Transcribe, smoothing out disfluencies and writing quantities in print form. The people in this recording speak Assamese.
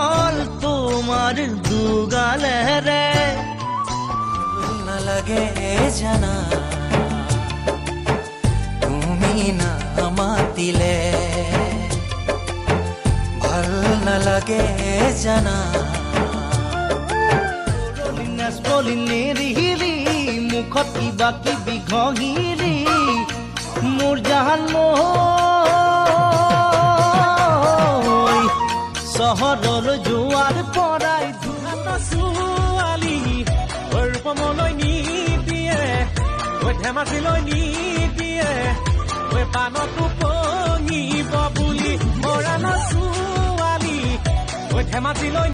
হ'ল তোমাৰ দুগালেৰে নালাগে জানা তুমি নামাতিলে ভাল নালাগে জানা নেৰিহিৰি মুখত কিবা কিবি ঘঁহিৰি মোৰ জাহান চহৰলৈ যোৱাৰ পৰাই ছোৱালী ৰূপমলৈ নিদিয়ে ধেমাজিলৈ নিদিয়ে পানতো পঙিব বুলি মৰাণ ছোৱালী ধেমাজিলৈ